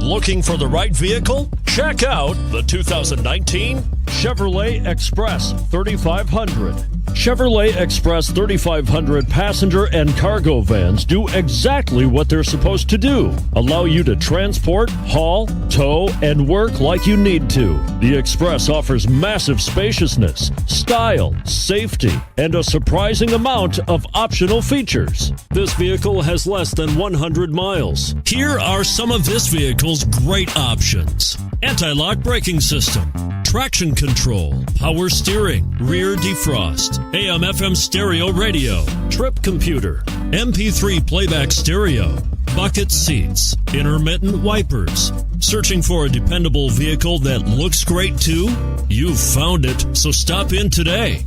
Looking for the right vehicle? Check out the 2019 Chevrolet Express 3500. Chevrolet Express 3500 passenger and cargo vans do exactly what they're supposed to do. Allow you to transport, haul, tow, and work like you need to. The Express offers massive spaciousness, style, safety, and a surprising amount of optional features. This vehicle has less than 100 miles. Here are some of this vehicle's great options: anti-lock braking system, traction control, power steering, rear defrost, AM/FM stereo radio, trip computer, MP3 playback stereo, bucket seats, intermittent wipers. Searching for a dependable vehicle that looks great too? You've found it, so stop in today.